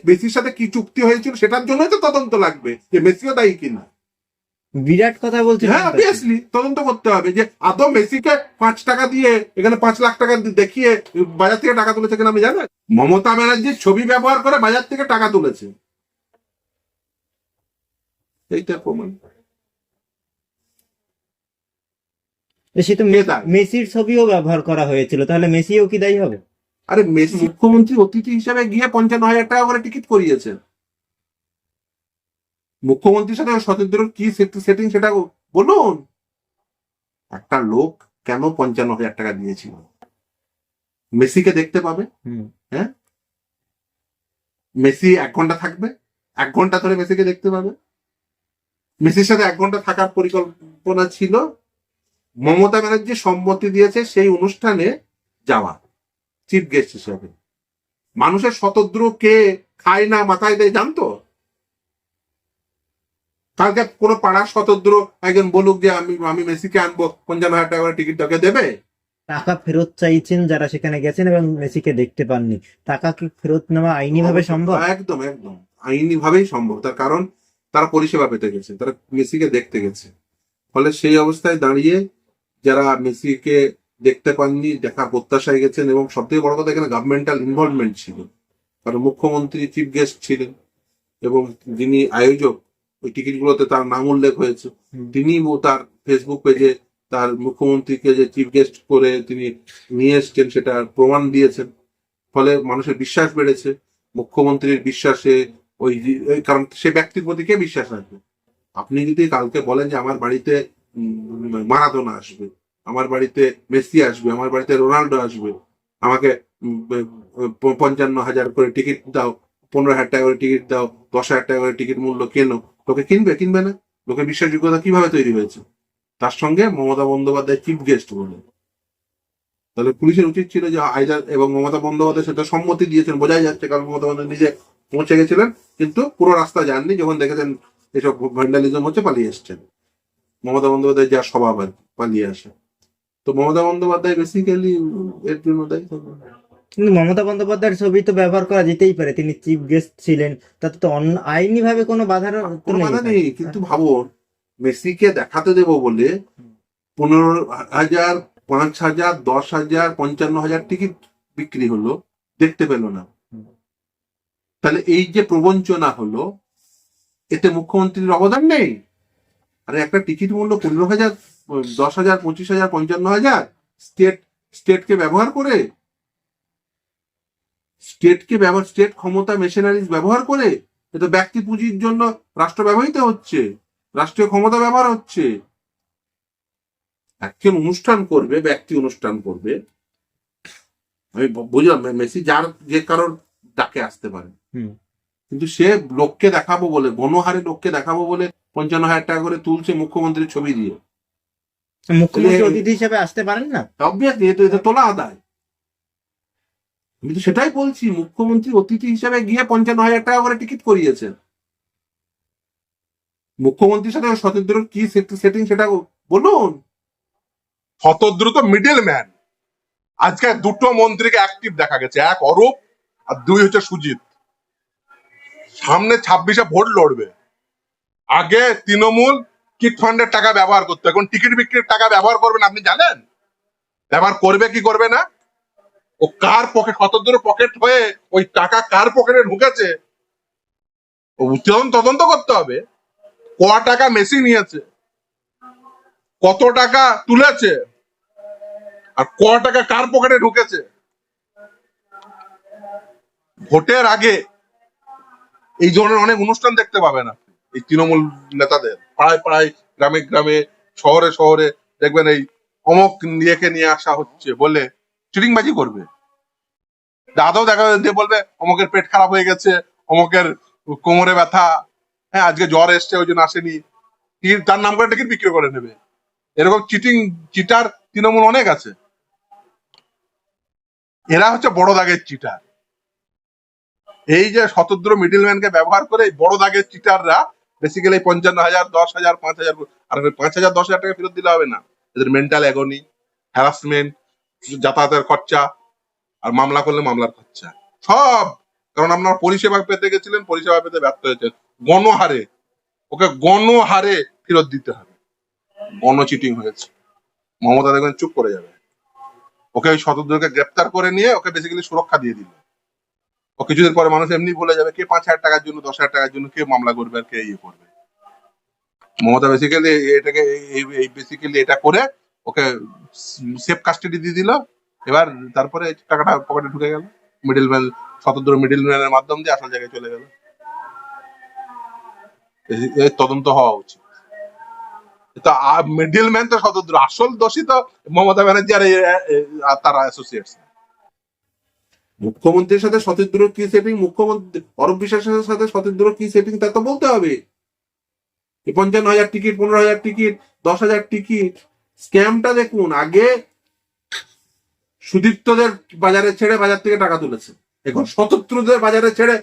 মেসির সাথে কি চুক্তি হয়েছিল সেটার জন্যই তো তদন্ত লাগবে, যে মেসিও দায়ী কিনা। বিরাট কথা বলছে। হ্যাঁ, অবভিয়াসলি তদন্ত করতে হবে যে আদৌ মেসিকে 5 টাকা দিয়ে এখানে 5 লাখ টাকা দেখিয়ে বাজার থেকে টাকা তুলেছে কিনা আমি জানি। মমতা ব্যানার্জির ছবি ব্যবহার করে বাজার থেকে টাকা তুলেছে, এইটার প্রমাণ। সে তো মেসির ছবিও ব্যবহার করা হয়েছিল, তাহলে মেসিও কি দায়ী হবে? আরে মেসি মুখ্যমন্ত্রী অতিথি হিসেবে গিয়ে 55,000 টাকা করে টিকিট করিয়েছে। মুখ্যমন্ত্রীর সাথে সতীর্থর কি সেটিং সেটা বলুন। একটা লোক কেন 55,000 টাকা দিয়েছিল? মেসিকে দেখতে পাবে। হ্যাঁ, মেসি 1 ঘন্টা থাকবে, 1 ঘন্টা ধরে মেসিকে দেখতে পাবে। মেসির সাথে 1 ঘন্টা থাকার পরিকল্পনা ছিল। মমতা ব্যানার্জি সম্মতি দিয়েছে সেই অনুষ্ঠানে যাওয়া চিফ গেস্ট হিসেবে। মানুষের শতদ্রু কে খায় না মাথায় দেয় জানতো? কালকে কোনো পাড়ার শতদ্রু একজন বলুক যে আমি মেসিকে আনবো, 55,000 টাকা করে টিকিট তোকে দেবে? টাকা ফেরত চাইছেন যারা সেখানে গেছেন এবং মেসিকে দেখতে পাননি, টাকা কি ফেরত নেওয়া আইনি ভাবে সম্ভব? একদম একদম আইনি ভাবেই সম্ভব। তার কারণ তারা পরিষেবা পেতে গেছে, তারা মেসিকে দেখতে গেছে। ফলে সেই অবস্থায় দাঁড়িয়ে যারা মেসিকে দেখতে পাননি, দেখার প্রত্যাশায় গেছেন, এবং সব থেকে বড় কথা এখানে গভর্নমেন্টাল ইনভলভমেন্ট ছিল। কারণ মুখ্যমন্ত্রী চিফ গেস্ট ছিলেন এবং যিনি আয়োজক ওই টিকিটগুলোতে তার নাম উল্লেখ হয়েছে। তিনি তার ফেসবুক পেজে তার মুখ্যমন্ত্রীকে যে চিফ গেস্ট করে তিনি নিয়ে এসছেন সেটা প্রমাণ দিয়েছেন। ফলে মানুষের বিশ্বাস বেড়েছে। মুখ্যমন্ত্রীর বিশ্বাসে ওই কারণ সে ব্যক্তির প্রতি কে বিশ্বাস রাখবে? আপনি যদি কালকে বলেন যে আমার বাড়িতে মারাদোনা আসবে, আমার বাড়িতে মেসি আসবে, আমার বাড়িতে রোনাল্ডো আসবে, আমাকে 55,000 করে টিকিট দাও, 15,000 টাকা করে টিকিট দাও, 10,000 টাকা করে টিকিট মূল্য কেনো, লোকে কিনবে না? লোকের বিশ্বাসযোগ্যতা কিভাবে তৈরি হয়েছে? তার সঙ্গে মমতা বন্দ্যোপাধ্যায় চিফ গেস্ট বলে। তাহলে পুলিশের উচিত ছিল যে আইদার, এবং মমতা বন্দ্যোপাধ্যায় সেটা সম্মতি দিয়েছেন, বোঝাই যাচ্ছে, কারণ মমতা বন্দ্যোপাধ্যায় নিজে পৌঁছে গেছিলেন কিন্তু পুরো রাস্তা যাননি। যখন দেখেছেন এসব ভ্যান্ডালিজম হচ্ছে পালিয়ে এসছেন। মমতা বন্দ্যোপাধ্যায় যা স্বভাব আর পালিয়ে আসে। তো মমতা বন্দ্যোপাধ্যায় বেসিক্যালি এর জন্য দায়ী। কিন্তু মমতা বন্দ্যোপাধ্যায়ের ছবি তো ব্যবহার করা যেতেই পারে, তিনি চিফ গেস্ট ছিলেন, তাতে তো আইনি ভাবে কোনো বাধার বাধা নেই। কিন্তু ভাবুন, মেসিকে দেখাতে দেবো বলে 15,000, 5,000, 10,000, 55,000 টিকিট বিক্রি হলো, দেখতে পেল না। তাহলে এই যে প্রবঞ্চনা হলো, এতে মুখ্যমন্ত্রীর অবদান নেই? আরে একটা টিকিট মূল্য 15,000, 10,000, 25,000, 55,000 স্টেটকে ব্যবহার করে, স্টেট ক্ষমতা মেশিনারিজ ব্যবহার করে, এটা ব্যক্তি পুঁজির জন্য রাষ্ট্র ব্যবহৃত হচ্ছে, রাষ্ট্রীয় ক্ষমতা ব্যবহার হচ্ছে। একজন অনুষ্ঠান করবে, ব্যক্তি অনুষ্ঠান করবে, আমি বুঝলাম মেসি যার যে কারোর ডাকে আসতে পারে, কিন্তু সে লোককে দেখাবো বলে, গণহারে লোককে দেখাবো বলে 55,000 টাকা করে তুলছে মুখ্যমন্ত্রীর ছবি দিয়ে। মুখ্যমন্ত্রী অতিথি হিসেবে আসতে পারেন না? অবভিয়াসলি এটা তোলা আদায়। আমি তো সেটাই বলছি, মুখ্যমন্ত্রী অতিথি হিসেবে গিয়ে 55,000 টাকা করে টিকিট করিয়েছেন। মুখ্যমন্ত্রীর সাথে সতীর্থর কি সেটিং সেটা বলুন। শতদ্রুত মিডল ম্যান। আজকে দুটো মন্ত্রীকে অ্যাক্টিভ দেখা গেছে, এক অরূপ আর 2 হচ্ছে সুজিত। সামনে 26-এ ভোট লড়বে। আগে তৃণমূল কিট ফান্ডের টাকা ব্যবহার করতো, এখন টিকিট বিক্রির টাকা ব্যবহার করবে না। আপনি জানেন ব্যবহার করবে কি করবে না? ও কার পকেট, শতদ্রুত পকেট হয়ে ওই টাকা কার পকেটে ঢুকেছে তদন্ত করতে হবে। ক টাকা মেসি নিয়েছে, কত টাকা তুলেছে, আর ক টাকা কার পকেটে ঢুকেছে। ভোটের আগে এই ধরনের অনেক অনুষ্ঠান দেখতে পাবেন আপনি এই তৃণমূল নেতাদের। পাড়ায় পাড়ায়, গ্রামে গ্রামে, শহরে শহরে দেখবেন এই অমক নিয়ে আসা হচ্ছে বলে চিটিংবাজি করবে। দাদাও দেখা দিয়ে বলবে অমকের পেট খারাপ হয়ে গেছে, অমকের কোমরে ব্যথা, হ্যাঁ আজকে জ্বর এসছে ওই জন্য আসেনি, তার নাম করে টিকিট বিক্রি করে নেবে। এরকম চিটার তৃণমূল অনেক আছে। এরা হচ্ছে বড় দাগের চিটার। এই যে শতদ্র মিডলম্যানকে ব্যবহার করে বড় দাগের চিটাররা বেসিক্যালি 55,000, 10,000, 5,000, আর 5,000, 10,000 টাকা ফেরত দিলে হবে না। এদের মেন্টাল অ্যাগনি, হ্যারাসমেন্ট, যাতায়াতের খরচা, আর মামলা করলে মামলার খরচা, সব কারণ আপনার পরিষেবা পেতে গেছিলেন, পরিষেবা পেতে ব্যর্থ হয়েছেন। গণহারে, ওকে গণহারে ফেরত দিতে হবে। গণ চিটিং হয়েছে, মমতা দেখবেন চুপ করে যাবে। ওকে ওই শতদ্রকে গ্রেপ্তার করে নিয়ে ওকে বেসিক্যালি সুরক্ষা দিয়ে দিল। ও কিছুদিন পরে মানুষ এমনি বলে যাবে কে 5,000 টাকার জন্য, 10,000 টাকার জন্য কে মামলা করবে আর কে ইয়ে করবে। মমতা বেসিক্যালি এটাকে বেসিক্যালি এটা করে ওকে সেফ কাস্টাডি দিয়ে দিল। এবার তারপরে টাকাটা পকেটে ঢুকে গেল, মিডিলম্যান, শতদ্র মিডিলম্যানের মাধ্যম দিয়ে আসল জায়গায় চলে গেল। এর তদন্ত হওয়া উচিত। তো মিডিলম্যান তো শতদ্র, আসল দোষী তো মমতা ব্যানার্জি আর তারা অ্যাসোসিয়েটস। মুখ্যমন্ত্রীর সাথে শতদ্রুর কি সেটিং, মুখ্যমন্ত্রী অরূপ বিশ্বাসের সাথে শতদ্রুর কি সেটিং তা তো বলতে হবে। 55,000 টিকিট, 15,000 টিকিট, 10,000 টিকিট, স্ক্যামটা দেখুন। আগে সুদীপ্তদের বাজারে ছেড়ে বাজার থেকে টাকা তুলেছে, এখন শতদ্রুদের বাজারে ছেড়ে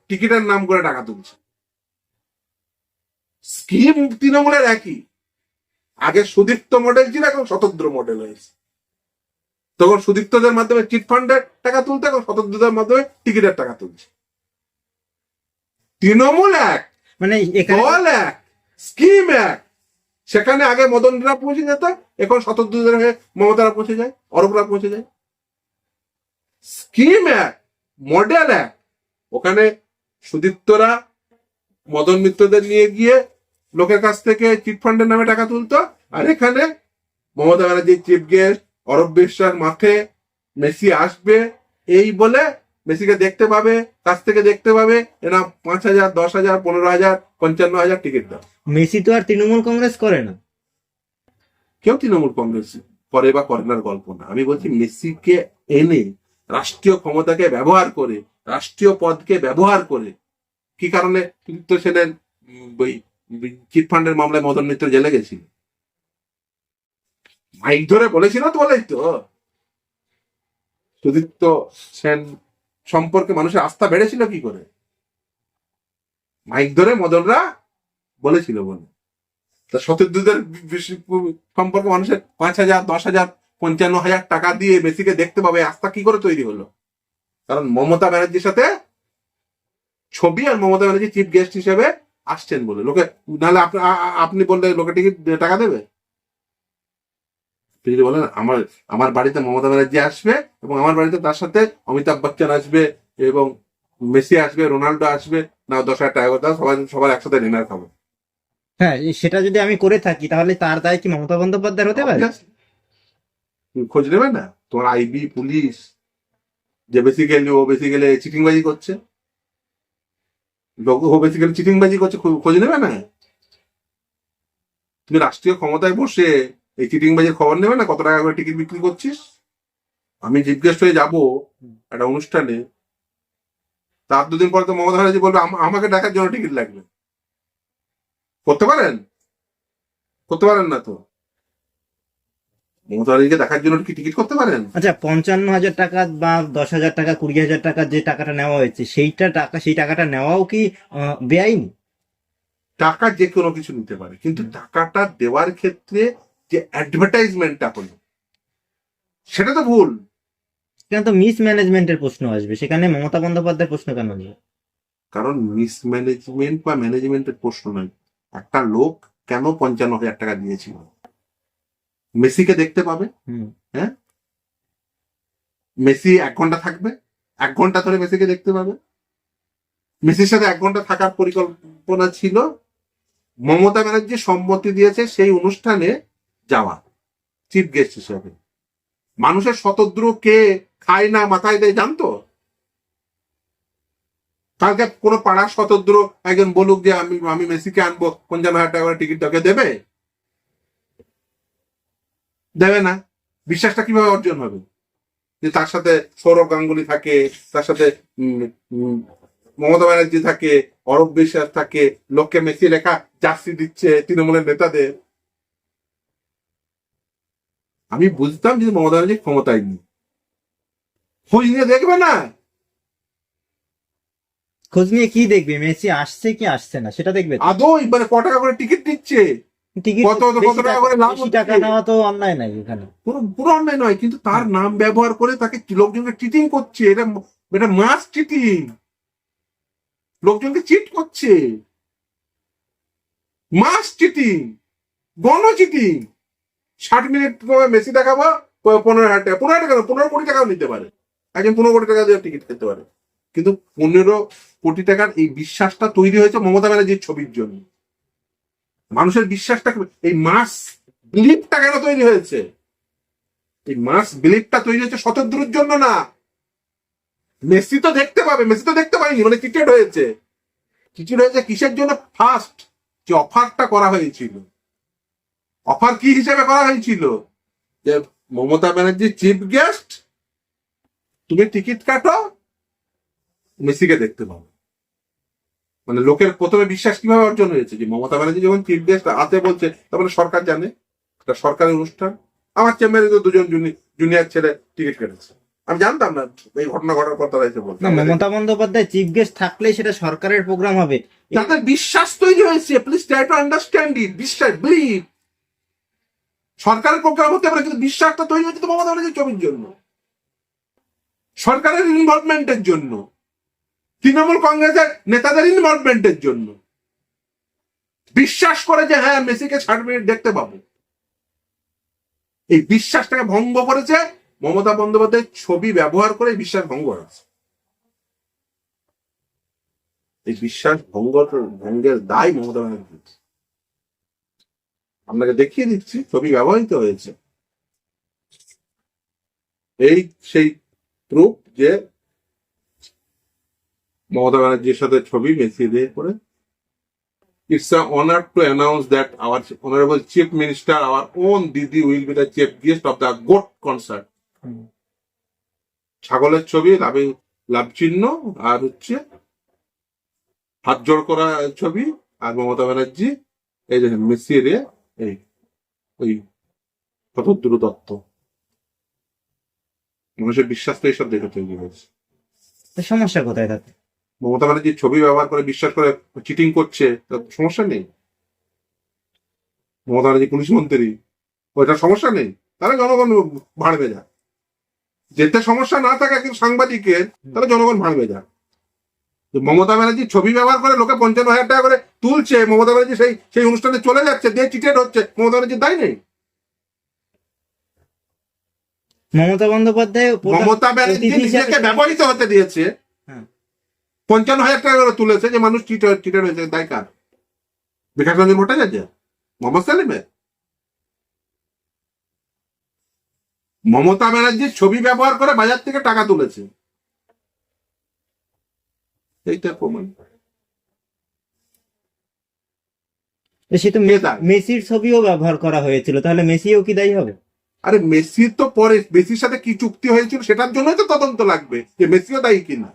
টিকিটের নাম করে টাকা তুলছে। স্কিম তৃণমূলের একই, আগে সুদীপ্ত মডেল ছিল, এখন শতদ্র মডেল হয়েছে। তখন সুদীপ্তদের মাধ্যমে চিট ফান্ডের টাকা তুলতে, এখন শতদ্রদের মাধ্যমে টিকিটের টাকা তুলছে। তৃণমূল এক, মানে এখানে দল এক, স্কিম এক। সেখানে আগে মদনরা পৌঁছে যেত, এখন শতদ্রদের হয়ে মমতারা পৌঁছে যায়, অরবরা পৌঁছে যায়। স্কিম এক, মডেল এক। ওখানে সুদীপ্তরা মদন মিত্রদের নিয়ে গিয়ে লোকের কাছ থেকে চিটফান্ডের নামে টাকা তুলতো, আর এখানে মমতা ব্যানার্জি চিফ গেস্ট, অরব বিশ্বাস মাঠে, মেসি আসবে এই বলে মেসিকে দেখতে পাবে, কাছ থেকে দেখতে পাবে, এরা 5,000, 10,000, 15,000, 55,000 টিকিট দাও। মেসি তো আর তৃণমূল কংগ্রেস করে না। কেউ তৃণমূল কংগ্রেস করে বা করে না গল্প না। আমি বলছি মেসিকে এনে রাষ্ট্রীয় ক্ষমতাকে ব্যবহার করে, রাষ্ট্রীয় পদকে ব্যবহার করে, কি কারণে সুদীপ্ত সেনের ওই চিটফান্ডের মামলায় মদন মিত্র জেলে গেছিল? মাইক ধরে বলেছিল তো, বলেই তো সুদীপ্ত সেন সম্পর্কে মানুষের আস্থা বেড়েছিল কি করে? মাইক ধরে মদনরা বলেছিল বলে। তা শতদ্রুদের সম্পর্কে মানুষের 5,000, 10,000, 55,000 টাকা দিয়ে মেসিকে দেখতে পাবে, আস্থা কি করে তৈরি হলো? কারণ মমতা ব্যানার্জির সাথে ছবি, আর মমতা ব্যানার্জি চিফ গেস্ট হিসেবে আসছেন বলে। লোকে নাহলে আপনি বললে লোকে টিকিট টাকা দেবে? যদি বলেন আমার বাড়িতে মমতা ব্যানার্জি আসবে এবং আমার বাড়িতে তার সাথে অমিতাভ বচ্চন আসবে এবং মেসি আসবে, রোনাল্ডো আসবে, না 10,000 টাকা করে দাও, সবার একসাথে ডিনার খাবো। হ্যাঁ, সেটা যদি আমি করে থাকি তাহলে তার দায় কি মমতা বন্দ্যোপাধ্যায় হতে পারে? খোঁজ নেবে না তোমার আইবি, পুলিশ, যে বেসিক্যালি চিটিংবাজি করছে, ও বেসিক্যালি চিটিংবাজি করছে, খোঁজ নেবে না? তুমি রাষ্ট্রীয় ক্ষমতায় বসে এই চিটিংবাজির খবর নেবে না? কত টাকা করে টিকিট বিক্রি করছিস? আমি জিজ্ঞেস হয়ে যাবো একটা অনুষ্ঠানে, তার 2 দিন পরে তো মমতা ব্যানার্জি বলবে আমাকে দেখার জন্য টিকিট লাগবে। করতে পারেন? করতে পারেন না তো। মমতা ব্যানার্জিকে দেখার জন্য কি টিকিট করতে পারেন? আচ্ছা, 55,000 টাকা বা 10,000 টাকা, 20,000 টাকা যে টাকাটা নেওয়া হয়েছে, সেই টাকাটা নেওয়াও কি বেআইনি? টাকা যে কোনো কিছু নিতে পারে, কিন্তু টাকাটা দেওয়ার ক্ষেত্রে যে অ্যাডভার্টাইজমেন্টটা হলো সেটা তো ভুল। সেখানে তো মিসম্যানেজমেন্টের প্রশ্ন আসবে, সেখানে মমতা বন্দ্যোপাধ্যায়ের প্রশ্ন কেন আসবে? কারণ মিসম্যানেজমেন্ট বা ম্যানেজমেন্টের প্রশ্ন নয়। একটা লোক কেন 55,000 টাকা দিয়েছিল? মেসিকে দেখতে পাবে, হ্যাঁ, মেসি 1 ঘন্টা থাকবে, 1 ঘন্টা ধরে মেসিকে দেখতে পাবে। মেসির সাথে 1 ঘন্টা থাকার পরিকল্পনা ছিল। মমতা ব্যানার্জি সম্মতি দিয়েছে সেই অনুষ্ঠানে যাওয়া চিফ গেস্ট হিসেবে। মানুষের শতদ্রু কে খায় না মাথায় দেয় জানতো? কালকে কোনো পাড়ার শতদ্র একজন বলুক যে আমি মেসিকে আনবো, 55,000 টাকা করে টিকিট তাকে দেবে? দেবে না। বিশ্বাসটা কিভাবে অর্জন হবে যে তার সাথে সৌরভ গাঙ্গুলি থাকে, তার সাথে মমতা ব্যানার্জি থাকে, অরব বিশ্বাস থাকে, লোককে মেসি লেখা জার্সি দিচ্ছে তৃণমূলের নেতাদের? আমি বুঝতাম যে মমতা ব্যানার্জি ক্ষমতায় নেই, খোঁজ নিয়ে দেখবে না। খোঁজ নিয়ে কি দেখবে? মেসি আসছে কি আসছে না সেটা দেখবে তো। আদৌ মানে ক টাকা করে টিকিট দিচ্ছে, টিকিট কত টাকা করে লাভ বেশি টাকা নেওয়া তো অন্যায় নাই এখানে। পুরো অন্যায় নয়, কিন্তু তার নাম ব্যবহার করে তাকে লোকজনকে চিটিং করছে, এটা এটা মাস চিটিং, লোকজনকে চিট করছে, মাস চিটিং, গণ চিটিং। 60 মিনিট মেসি দেখাবো 15,000 টাকা, 15,000 টাকা 15 কোটি টাকাও নিতে পারে, একজন 15 কোটি টাকা দিয়ে টিকিট খেতে পারে। কিন্তু 15 কোটি টাকার এই বিশ্বাসটা তৈরি হয়েছে মমতা ব্যানার্জির ছবির জন্য। মানুষের বিশ্বাসটা, এই মাস বিলিভটা কেন তৈরি হয়েছে? এই মাস বিলিভটা তৈরি হয়েছে শতদ্রুর জন্য না। মেসি তো দেখতে পাবে, মেসি তো দেখতে পায়নি, মানে ক্রিকেট হয়েছে। ক্রিকেট হয়েছে কিসের জন্য? ফার্স্ট যে অফারটা করা হয়েছিল, অফার কি হিসেবে করা হয়েছিল? যে মমতা ব্যানার্জি চিফ গেস্ট, তুমি টিকিট কাটো, মেসিকে দেখতে পাবো। মানে লোকের প্রথমে বিশ্বাস কিভাবে অর্জন হয়েছে? যে মমতা ব্যানার্জি যখন চিফ গেস্ট হাতে বলছে, তারপরে সরকার জানে এটা সরকারি অনুষ্ঠান। আমার চেম্বারে তো দুজন জুনিয়র ছেলে টিকিট কেটেছে, আমি জানতাম না, এই ঘটনা ঘটার পর তারা এসে বলছে। না, মমতা বন্দ্যোপাধ্যায় চিফ গেস্ট থাকলেই সেটা সরকারের প্রোগ্রাম হবে। তাদের বিশ্বাস তৈরি হয়েছে। Please try to understand it. বিশ্বাস, বিলিভ। সরকারের প্রোগ্রাম হতে পারে, কিন্তু বিশ্বাসটা তৈরি হচ্ছে তো মমতা ব্যানার্জির ছবির জন্য, সরকারের ইনভলভমেন্টের জন্য, তৃণমূল কংগ্রেসের নেতাদের ইনভলভমেন্টের জন্য। বিশ্বাস করে যে হ্যাঁ মেসিকে 60 মিনিট দেখতে পাবো, এই বিশ্বাসটাকে ভঙ্গ করেছে মমতা বন্দ্যোপাধ্যায়ের ছবি ব্যবহার করে। এই বিশ্বাস ভঙ্গ করেছে। এই বিশ্বাস ভঙ্গের দায় মমতা ব্যানার্জি। আপনাকে দেখিয়ে দিচ্ছি, ছবি ব্যবহৃত হয়েছে। এই সেই প্রুফ যে মমতা ব্যানার্জির সাথে ছবি মেসি দিয়ে করে। It's an honor to announce that our honorable chief minister, our own Didi, will be the chief guest of the GOAT concert. ছাগলের ছবি, লাভ চিহ্ন, আর হচ্ছে হাত জোড় করা ছবি, আর মমতা ব্যানার্জি এই দেখেন মেসি রে, এই ওই শতদ্রু দত্ত। মানুষের বিশ্বাস তো এইসব দেখে তৈরি হয়েছে। সমস্যা কোথায় তাতে? মমতা ব্যানার্জির ছবি ব্যবহার করে বিশ্বাস করে চিটিং করছে, তার সমস্যা নেই। মমতা ব্যানার্জি পুলিশ মন্ত্রী, ওইটার সমস্যা নেই, তাহলে জনগণ ভাড়বে যাক। যেতে সমস্যা না থাকে কিন্তু সাংবাদিকের, তাহলে জনগণ ভাড়বে যাক। মমতা ব্যানার্জির ছবি ব্যবহার করে লোকে 55,000 টাকা করে তুলছে, মমতা ব্যানার্জি সেই অনুষ্ঠানে চলে যাচ্ছে, দিয়ে চিটেড হচ্ছে, মমতা ব্যানার্জির দায় নেই। মমতা বন্দ্যোপাধ্যায় মমতা ব্যানার্জি নিজেকে ব্যবহৃত হতে দিয়েছে, 55,000 টাকা করে তুলেছে, যে মানুষ চিটেড হয়েছে, দায় কার? বিকাশ রঞ্জন ভট্টাচার্য, মোহাম্মদ সেলিমের? মমতা ব্যানার্জির ছবি ব্যবহার করে বাজার থেকে টাকা তুলেছে, এইটা প্রমাণ। সে তো মেসির ছবিও ব্যবহার করা হয়েছিল, তাহলে মেসিও কি দায়ী হবে? আরে মেসি তো পরে, মেসির সাথে কি চুক্তি হয়েছিল সেটার জন্যই তো তদন্ত লাগবে, যে মেসিও দায়ী কিনা।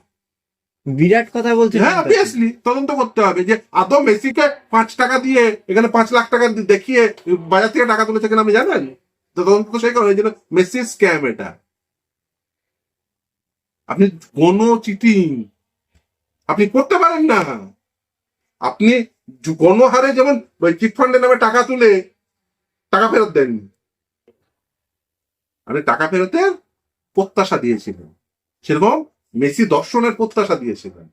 বিরাট কথা বলছে। হ্যাঁ, অবভিয়াসলি তদন্ত করতে হবে যে আদৌ মেসিকে 5 টাকা দিয়ে এখানে 5 লাখ টাকা দেখিয়ে বাজার থেকে টাকা তুলেছে কিনা আপনি জানেন? তদন্ত তো সেই করা হয়েছিল। মেসির স্ক্যাম এটা। আপনি কোনো চিটিং আপনি করতে পারেন না। আপনি গণহারে যেমন চিটফান্ডের নামে টাকা তুলে টাকা ফেরত দেননি, আপনি টাকা ফেরতের প্রত্যাশা দিয়েছিলেন, সেরকম মেসি দর্শনের প্রত্যাশা দিয়েছিলেন।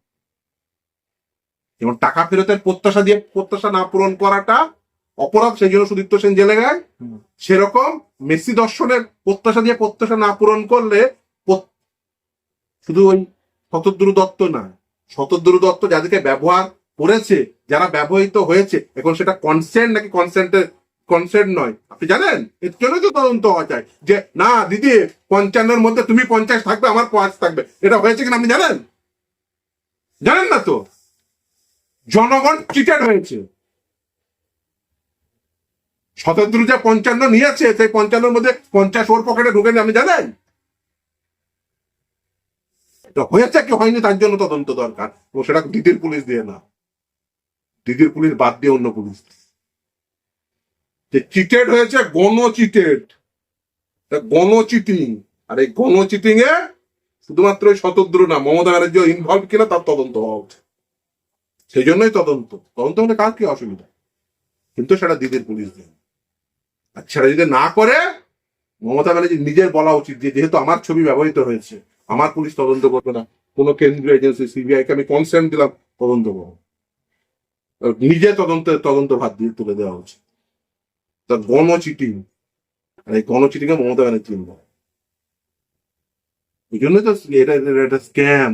যেমন টাকা ফেরতের প্রত্যাশা দিয়ে প্রত্যাশা না পূরণ করাটা অপরাধ, সেই জন্য সুদীপ্ত সেন জেলে গেল। সেরকম মেসি দর্শনের প্রত্যাশা দিয়ে প্রত্যাশা না পূরণ করলে শুধু ওই শতদ্রু দত্ত না, শতদ্রু দত্ত যাদেরকে ব্যবহার করেছে, যারা ব্যবহৃত হয়েছে, এখন সেটা কনসেন্ট নাকি কনসেন্ট নয় আপনি জানেন? এর জন্য তো তদন্ত হওয়া চাই, যে না দিদি 55-এর মধ্যে তুমি 50 থাকবে, আমার 5 থাকবে, এটা হয়েছে কিনা আপনি জানেন? জানেন না তো? জনগণ চিটেড হয়েছে। শতদ্রু যে 55 নিয়েছে, সেই 55-এর মধ্যে 50 ওর পকেটে ঢুকেনি, আপনি জানেন? এটা হয়েছে কি হয়নি তার জন্য তদন্ত দরকার, ও সেটা দিদির পুলিশ দিয়ে না, দিদির পুলিশ বাদ দিয়ে অন্য পুলিশ। যে চিটেড হয়েছে, গণ চিটিং, আর এই গণ চিটিং এ শুধুমাত্র শতদ্রু না, মমতা ব্যানার্জি ইনভলভ কিনা তার তদন্ত হওয়া উচিত। সেই জন্যই তদন্ত হলে কার কি অসুবিধা, কিন্তু সেটা দিদির পুলিশ দেয়। আর সেটা যদি না করে, মমতা ব্যানার্জি নিজের বলা উচিত যে যেহেতু আমার ছবি ব্যবহৃত হয়েছে, আমার পুলিশ তদন্ত করবে না, কোনো কেন্দ্রীয় এজেন্সি সিবিআই কে আমি কনসেন্ট দিলাম তদন্ত করো, নিজে তদন্ত ভাত দিয়ে তুলে দেওয়া উচিত। তার গণচিটিং, আর এই গণচিটিং এ মমতা ব্যানার্জি, ওই জন্যই তো এটা স্ক্যাম।